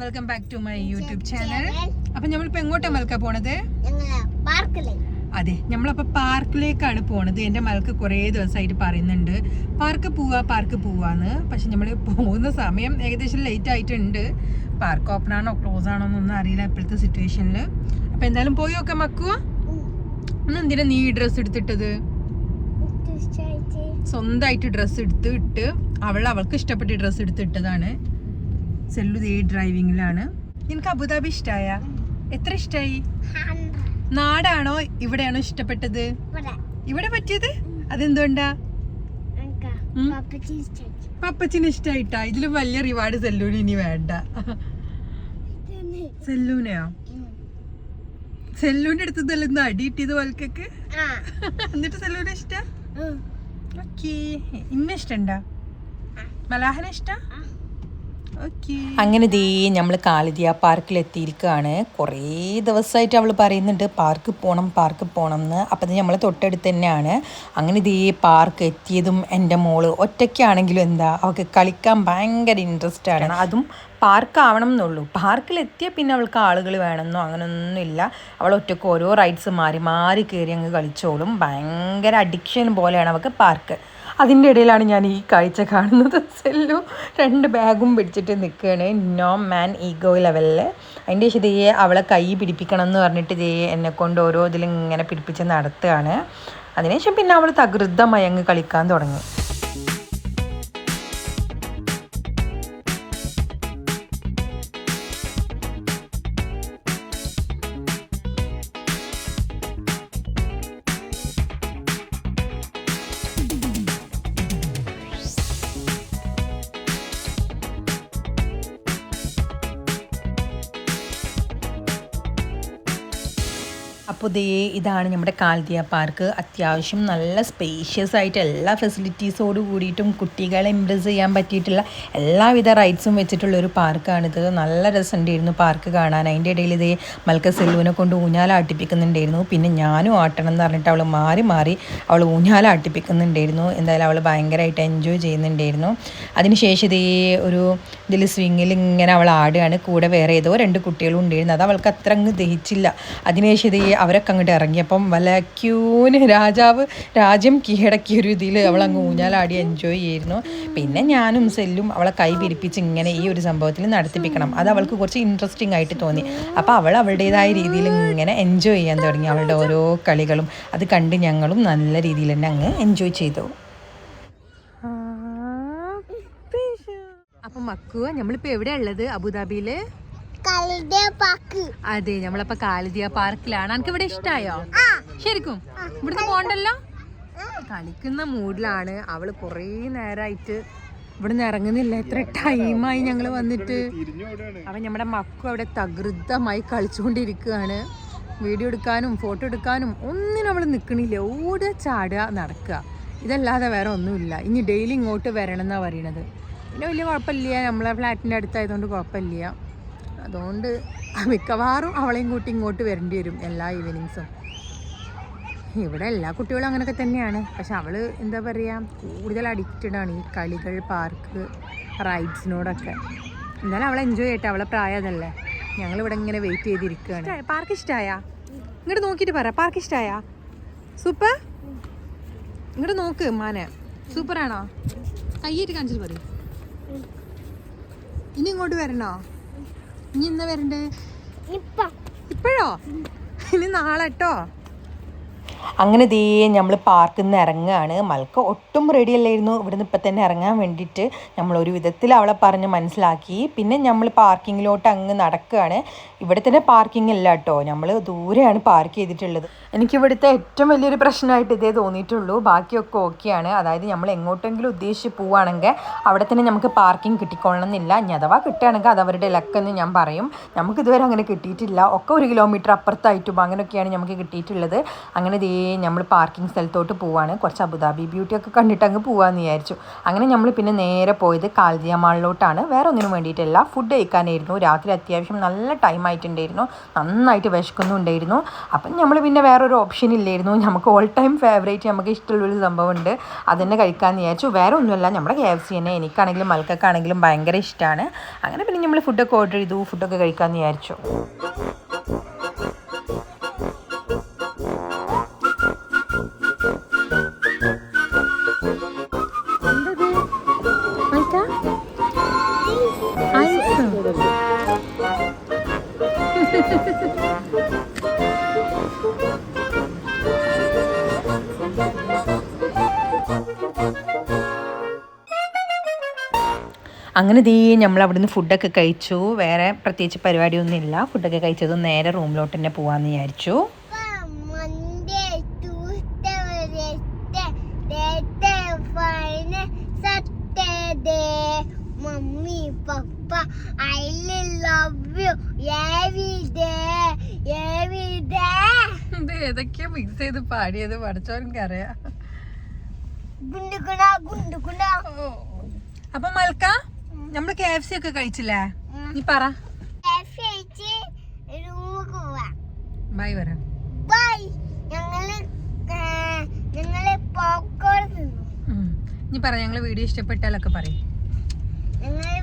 Welcome back to my YouTube channel. അപ്പൊ നമ്മളിപ്പോ എങ്ങോട്ടാ മൽക്ക പോണത്? അതെ, നമ്മളപ്പോ പാർക്കിലേക്കാണ് പോണത്. എന്റെ മൽക്ക് കുറേ ദിവസമായിട്ട് പറയുന്നുണ്ട് പാർക്ക് പോവാന്ന്. പക്ഷെ നമ്മള് പോകുന്ന സമയം ഏകദേശം ലേറ്റ് ആയിട്ടുണ്ട്. പാർക്ക് ഓപ്പൺ ആണോ ക്ലോസ് ആണോ എന്നൊന്നും അറിയില്ല ഇപ്പോഴത്തെ സിറ്റുവേഷനിൽ. അപ്പൊ എന്തായാലും പോയി നോക്കാം മക്കുവ. ഇന്ന് എന്തിനാ നീ ഡ്രസ്സ് എടുത്തിട്ടത്? സ്വന്തമായിട്ട് ഡ്രസ്സ് എടുത്തിട്ട് അവൾക്ക് ഇഷ്ടപ്പെട്ട ഡ്രസ്സ് എടുത്തിട്ടതാണ്. സെല്ലു ദേ ഡ്രൈവിംഗിലാണ്. നിനക്ക് അബുദാബി ഇഷ്ടായ? എത്ര ഇഷ്ടായി? നാടാണോ ഇവിടെയാണോ ഇഷ്ടപ്പെട്ടത്? ഇവിടെ പറ്റിയത് അതെന്തുകൊണ്ടാ? പപ്പച്ചിന് ഇഷ്ടായിട്ടാ? ഇതിലും വലിയ റിവാർഡ് സെല്ലൂന് ഇനി വേണ്ട. സെല്ലൂനെയോ? സെല്ലൂന്റെ അടുത്തതല്ല ഇന്ന് അടി കിട്ടിയത് വൽക്കൊക്കെ. എന്നിട്ട് സെല്ലൂന് ഇഷ്ട? ഓക്കേ. ഇന്ന ഇഷ്ടണ്ടാ? മലാഹന ഇഷ്ട? അങ്ങനെ ദേ നമ്മൾ കാലിദിയ പാർക്കിൽ എത്തിയിരിക്കുകയാണ്. കുറേ ദിവസമായിട്ട് അവൾ പറയുന്നുണ്ട് പാർക്ക് പോകണം എന്ന്. അപ്പം നമ്മൾ തൊട്ടടുത്ത് തന്നെയാണ്. അങ്ങനെ ദേ പാർക്ക് എത്തിയതും എൻ്റെ മോള് ഒറ്റയ്ക്കാണെങ്കിലും എന്താ അവൾക്ക് കളിക്കാൻ ഭയങ്കര ഇൻട്രസ്റ്റ് ആണ്. അതും പാർക്ക് ആവണം എന്നുള്ളൂ. പാർക്കിലെത്തിയാൽ പിന്നെ അവൾക്ക് ആളുകൾ വേണമെന്നോ അങ്ങനെയൊന്നുമില്ല. അവൾ ഒറ്റയ്ക്ക് ഓരോ റൈഡ്സ് മാറി മാറി കയറി അങ്ങ് കളിച്ചോളും. ഭയങ്കര അഡിക്ഷൻ പോലെയാണ് അവൾക്ക് പാർക്ക്. അതിൻ്റെ ഇടയിലാണ് ഞാൻ ഈ കാഴ്ച കാണുന്നത്. സെല്ലു 2 ബാഗും പിടിച്ചിട്ട് നിൽക്കുകയാണ്. നോ മാൻ ഈഗോ ലെവലിൽ. അതിൻ്റെ ശേഷം ഇതേ അവളെ കൈ പിടിപ്പിക്കണം എന്ന് പറഞ്ഞിട്ട് ഇതേ എന്നെ കൊണ്ട് ഓരോ ഇതിലും ഇങ്ങനെ പിടിപ്പിച്ച് നടത്തുകയാണ്. അതിനുശേഷം പിന്നെ അവൾ തകൃതമായി അങ്ങ് കളിക്കാൻ തുടങ്ങി. അപ്പോൾ ഇതാണ് നമ്മുടെ കാലിദിയ പാർക്ക്. അത്യാവശ്യം നല്ല സ്പേഷ്യസ് ആയിട്ട് എല്ലാ ഫെസിലിറ്റീസോട് കൂടിയിട്ടും കുട്ടികളെ ഇംപ്രസ് ചെയ്യാൻ പറ്റിയിട്ടുള്ള എല്ലാവിധ റൈഡ്സും വെച്ചിട്ടുള്ളൊരു പാർക്കാണിത്. നല്ല രസമുണ്ടായിരുന്നു പാർക്ക് കാണാൻ. അതിൻ്റെ ഇടയിൽ മൽക്ക സെല്ലുവിനെ കൊണ്ട് ഊഞ്ഞാലാട്ടിപ്പിക്കുന്നുണ്ടായിരുന്നു. പിന്നെ ഞാനും ആട്ടണം എന്ന് പറഞ്ഞിട്ട് അവൾ മാറി അവൾ ഊഞ്ഞാലാട്ടിപ്പിക്കുന്നുണ്ടായിരുന്നു. എന്തായാലും അവൾ ഭയങ്കരമായിട്ട് എൻജോയ് ചെയ്യുന്നുണ്ടായിരുന്നു. അതിനുശേഷം ഒരു ഇതിൽ സ്വിങ്ങിൽ ഇങ്ങനെ അവൾ ആടുകയാണ്. കൂടെ വേറെ ഏതോ 2 കുട്ടികളും ഉണ്ടായിരുന്നു. അത് അവൾക്ക് അത്ര അങ്ങ് ദഹിച്ചില്ല. അതിനുശേഷം അവരൊക്കെ അങ്ങോട്ട് ഇറങ്ങിയപ്പം വലക്യൂന് രാജ്യം കീഴടക്കിയൊരു ഇതിൽ അവളങ്ങ് ഊഞ്ഞാലാടി എൻജോയ് ചെയ്യുന്നു. പിന്നെ ഞാനും സെല്ലും അവളെ കൈ പിരിപ്പിച്ച് ഇങ്ങനെ ഈ ഒരു സംഭവത്തിൽ നടത്തിപ്പിക്കണം. അത് അവൾക്ക് കുറച്ച് ഇൻട്രസ്റ്റിംഗ് ആയിട്ട് തോന്നി. അപ്പോൾ അവൾ അവളുടേതായ രീതിയിൽ ഇങ്ങനെ എൻജോയ് ചെയ്യാൻ തുടങ്ങി അവളുടെ ഓരോ കളികളും. അത് കണ്ട് ഞങ്ങളും നല്ല രീതിയിൽ തന്നെ അങ്ങ് എൻജോയ് ചെയ്തു. അപ്പം മക്കുവ നമ്മളിപ്പോൾ എവിടെയാണ് ഉള്ളത്? അബുദാബിയില് അതെ, നമ്മളപ്പോ കാലിദിയ പാർക്കിലാണ്. എനിക്ക് ഇവിടെ ഇഷ്ടായോ? ശരിക്കും ഇവിടുന്ന് പോണ്ടല്ലോ. കളിക്കുന്ന മൂഡിലാണ് അവള്. കുറേ നേരമായിട്ട് ഇവിടുന്ന് ഇറങ്ങുന്നില്ല. എത്ര ടൈമായി ഞങ്ങൾ വന്നിട്ട്. അവൻ നമ്മുടെ മക്കു അവിടെ തകൃതമായി കളിച്ചുകൊണ്ടിരിക്കുകയാണ്. വീഡിയോ എടുക്കാനും ഫോട്ടോ എടുക്കാനും ഒന്നിനും അവൾ നിൽക്കണില്ല. ഓടുക ചാടുക നടക്കുക, ഇതല്ലാതെ വേറെ ഒന്നുമില്ല. ഇനി ഡെയിലി ഇങ്ങോട്ട് വരണം എന്നാണ് പറയണത്. പിന്നെ വലിയ കുഴപ്പമില്ല, നമ്മളെ ഫ്ലാറ്റിൻ്റെ അടുത്തായതുകൊണ്ട് കുഴപ്പമില്ല. അതുകൊണ്ട് മിക്കവാറും അവളെയും കൂട്ടി ഇങ്ങോട്ട് വരേണ്ടി വരും എല്ലാ ഈവനിങ്സും. ഇവിടെ എല്ലാ കുട്ടികളും അങ്ങനെയൊക്കെ തന്നെയാണ്. പക്ഷെ അവൾ എന്താ പറയുക, കൂടുതൽ അഡിക്റ്റഡ് ആണ് ഈ കളികൾ, പാർക്ക്, റൈഡ്സിനോടൊക്കെ. എന്തായാലും അവൾ എൻജോയ് ചെയ്യട്ടെ, അവളെ പ്രായം അതല്ലേ. ഞങ്ങളിവിടെ ഇങ്ങനെ വെയിറ്റ് ചെയ്തിരിക്കുകയാണ്. പാർക്ക് ഇഷ്ടമായ? ഇങ്ങോട്ട് നോക്കിയിട്ട് പറ, പാർക്ക് ഇഷ്ടമായ? സൂപ്പർ. ഇങ്ങോട്ട് നോക്ക് മാനെ, സൂപ്പറാണോ? കയ്യേറ്റ് കാണിച്ചിട്ട് പറയും. ഇനി ഇങ്ങോട്ട് വരണോ? ഇനി എന്നാ വരണ്ടേ? ഇപ്പോഴോ? ഇനി നാളെ കേട്ടോ. അങ്ങനെ നമ്മൾ പാർക്കിൽ നിന്ന് ഇറങ്ങുകയാണ്. മൽക്ക ഒട്ടും റെഡി അല്ലായിരുന്നു ഇവിടുന്ന് ഇപ്പം തന്നെ ഇറങ്ങാൻ വേണ്ടിയിട്ട്. നമ്മളൊരു വിധത്തിൽ അവളെ പറഞ്ഞ് മനസ്സിലാക്കി. പിന്നെ നമ്മൾ പാർക്കിങ്ങിലോട്ട് അങ്ങ് നടക്കുകയാണ്. ഇവിടെ തന്നെ പാർക്കിംഗ് ഇല്ല കേട്ടോ, നമ്മൾ ദൂരെയാണ് പാർക്ക് ചെയ്തിട്ടുള്ളത്. എനിക്കിവിടുത്തെ ഏറ്റവും വലിയൊരു പ്രശ്നമായിട്ട് ഇതേ തോന്നിയിട്ടുള്ളൂ. ബാക്കിയൊക്കെ ഓക്കെയാണ്. അതായത് നമ്മൾ എങ്ങോട്ടെങ്കിലും ഉദ്ദേശിച്ച് പോവുകയാണെങ്കിൽ അവിടെ തന്നെ നമുക്ക് പാർക്കിംഗ് കിട്ടിക്കൊള്ളണം എന്നില്ല. ഇനി അഥവാ കിട്ടുകയാണെങ്കിൽ അത് അവരുടെ ലക്കെന്ന് ഞാൻ പറയും. നമുക്കിതുവരെ അങ്ങനെ കിട്ടിയിട്ടില്ല. ഒക്കെ 1 കിലോമീറ്റർ അപ്പുറത്തായിട്ടും അങ്ങനെയൊക്കെയാണ് നമുക്ക് കിട്ടിയിട്ടുള്ളത്. അങ്ങനെ നമ്മൾ പാർക്കിംഗ് സ്ഥലത്തോട്ട് പോവാണ്. കുറച്ച് അബുദാബി ബ്യൂട്ടിയൊക്കെ കണ്ടിട്ട് അങ്ങ് പോകാമെന്ന് വിചാരിച്ചു. അങ്ങനെ നമ്മൾ പിന്നെ നേരെ പോയത് കാൽദിയ മാളിലോട്ടാണ്. വേറെ ഒന്നിനും വേണ്ടിയിട്ടല്ല, ഫുഡ് കഴിക്കാനായിരുന്നു. രാത്രി അത്യാവശ്യം നല്ല ടൈം ആയിട്ടുണ്ടായിരുന്നു, നന്നായിട്ട് വിശക്കുന്നുണ്ടായിരുന്നു. അപ്പം നമ്മൾ പിന്നെ വേറൊരു ഓപ്ഷൻ ഇല്ലായിരുന്നു. നമുക്ക് ഓൾ ടൈം ഫേവറേറ്റ്, നമുക്ക് ഇഷ്ടമുള്ളൊരു സംഭവമുണ്ട്, അതുതന്നെ കഴിക്കാമെന്ന് വിചാരിച്ചു. വേറെ ഒന്നുമല്ല, നമ്മുടെ KFC തന്നെ. എനിക്കാണെങ്കിലും മൽക്കൊക്കെയാണെങ്കിലും ഭയങ്കര ഇഷ്ടമാണ്. അങ്ങനെ പിന്നെ നമ്മൾ ഫുഡൊക്കെ ഓർഡർ ചെയ്തു, ഫുഡൊക്കെ കഴിക്കാമെന്ന് വിചാരിച്ചു. അങ്ങനെ നമ്മൾ അവിടുന്ന് ഫുഡൊക്കെ കഴിച്ചു. വേറെ പ്രത്യേകിച്ച് പരിപാടിയൊന്നുമില്ല. ഫുഡൊക്കെ കഴിച്ചതും നേരെ റൂമിലോട്ട് തന്നെ പോകാമെന്ന് വിചാരിച്ചു. Mummy papa I love you every day every day. ഇത് ഏതൊക്കെയാ മിക്സ് ചെയ്ത് പാടിയത് പഠിച്ചവർക്ക് അറിയാം. അപ്പൊ മൽക്ക, നമ്മള് KFC ഒക്കെ കഴിച്ചില്ലേ? നീ പറ. ബൈ പറ. ബൈ. ഞങ്ങള് പോപ്കോൺ തിന്നു. നീ പറ, ഞങ്ങള് വീഡിയോ ഇഷ്ടപ്പെട്ടാലൊക്കെ പറയും. ഞങ്ങള്